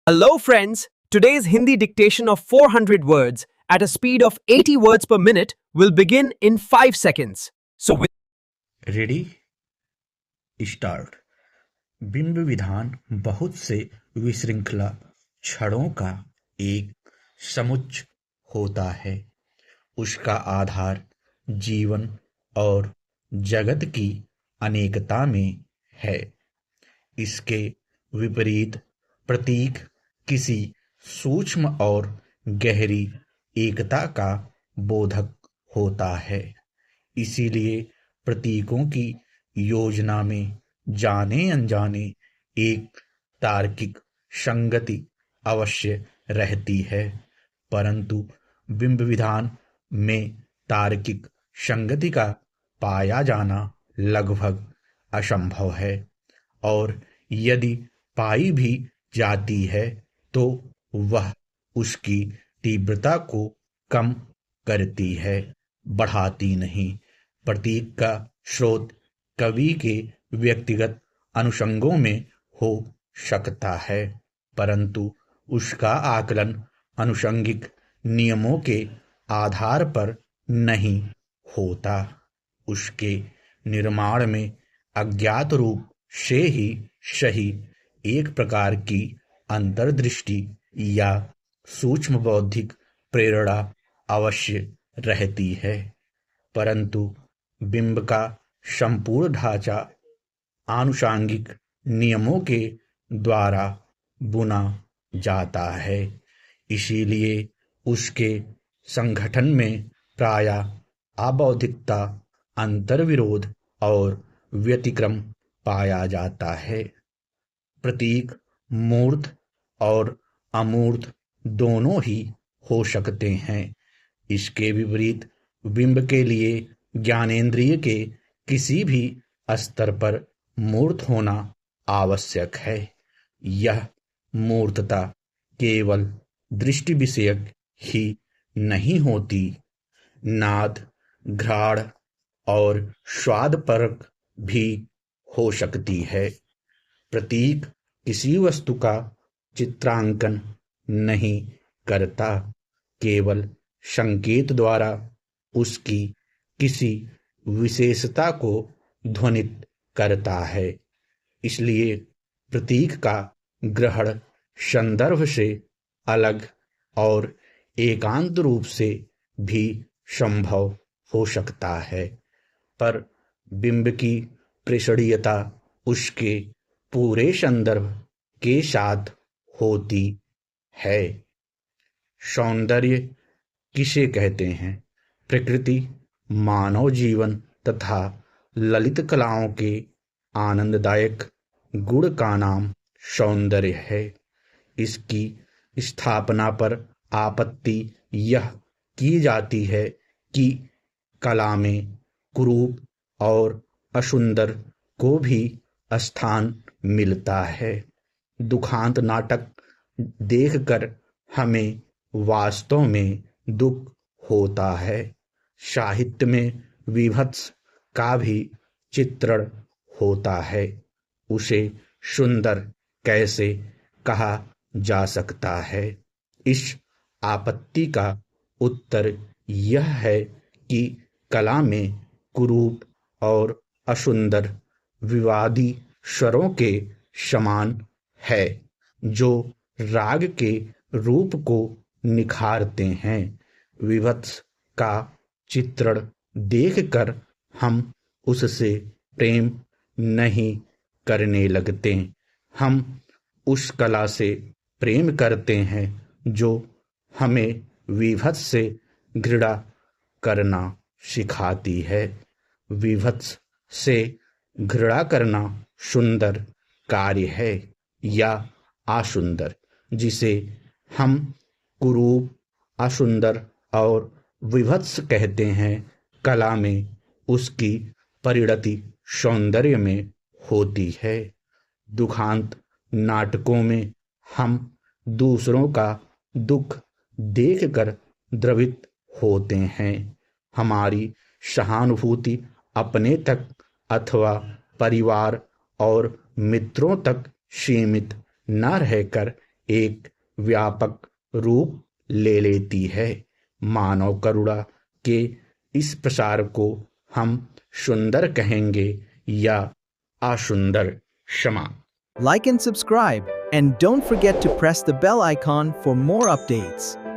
Hello, friends. Today's Hindi dictation of 400 words at a speed of 80 words per minute will begin in 5 seconds. So, ready start. बिंब विधान बहुत से विशृंखला क्षणों का एक समुच्चय होता है। उसका आधार जीवन और जगत की अनेकता में है। इसके विपरीत प्रतीक किसी सूक्ष्म और गहरी एकता का बोधक होता है। इसीलिए प्रतीकों की योजना में जाने अनजाने एक तार्किक संगति अवश्य रहती है, परंतु बिंब विधान में तार्किक संगति का पाया जाना लगभग असंभव है, और यदि पाई भी जाती है तो वह उसकी तीव्रता को कम करती है, बढ़ाती नहीं। प्रतीक का स्रोत कवि के व्यक्तिगत अनुषंगों में हो सकता है, परंतु उसका आकलन अनुषंगिक नियमों के आधार पर नहीं होता। उसके निर्माण में अज्ञात रूप से ही सही एक प्रकार की अंतर्दृष्टि या सूक्ष्म बौद्धिक प्रेरणा अवश्य रहती है, परंतु बिंब का संपूर्ण ढांचा आनुषांगिक नियमों के द्वारा बुना जाता है। इसीलिए उसके संगठन में प्रायः अबौद्धिकता, अंतर्विरोध और व्यतिक्रम पाया जाता है। प्रतीक मूर्त और अमूर्त दोनों ही हो सकते हैं। इसके विपरीत बिंब के लिए ज्ञानेंद्रिय के किसी भी स्तर पर मूर्त होना आवश्यक है। यह मूर्तता केवल दृष्टि विषयक ही नहीं होती, नाद, घ्राण और स्वाद परक भी हो सकती है। प्रतीक किसी वस्तु का चित्रांकन नहीं करता, केवल संकेत द्वारा उसकी किसी विशेषता को ध्वनित करता है। इसलिए प्रतीक का ग्रहण संदर्भ से अलग और एकांत रूप से भी संभव हो सकता है, पर बिंब की प्रेषणीयता उसके पूरे संदर्भ के साथ होती है। सौंदर्य किसे कहते हैं? प्रकृति, मानव जीवन तथा ललित कलाओं के आनंददायक गुण का नाम सौंदर्य है। इसकी स्थापना पर आपत्ति यह की जाती है कि कला में कुरूप और असुंदर को भी स्थान मिलता है। दुखांत नाटक देखकर हमें वास्तव में दुख होता है। साहित्य में विभत्स का भी चित्रण होता है। उसे सुंदर कैसे कहा जा सकता है? इस आपत्ति का उत्तर यह है कि कला में कुरूप और असुंदर विवादी स्वरों के समान है, जो राग के रूप को निखारते हैं। विभत्स का चित्रण देखकर हम उससे प्रेम नहीं करने लगते, हम उस कला से प्रेम करते हैं जो हमें विभत्स से घृणा करना सिखाती है। विभत्स से घृणा करना सुंदर कार्य है या असुंदर, जिसे हम कुरूप, असुंदर और विभत्स कहते हैं, कला में उसकी परिणति सौंदर्य में होती है। दुखांत नाटकों में हम दूसरों का दुख देखकर द्रवित होते हैं। हमारी सहानुभूति अपने तक अथवा परिवार और मित्रों तक सीमित न रहकर एक व्यापक रूप ले लेती है। मानव करुणा के इस प्रसार को हम सुंदर कहेंगे या असुंदर, क्षमा। Like and subscribe, and don't forget to press the bell icon for more updates.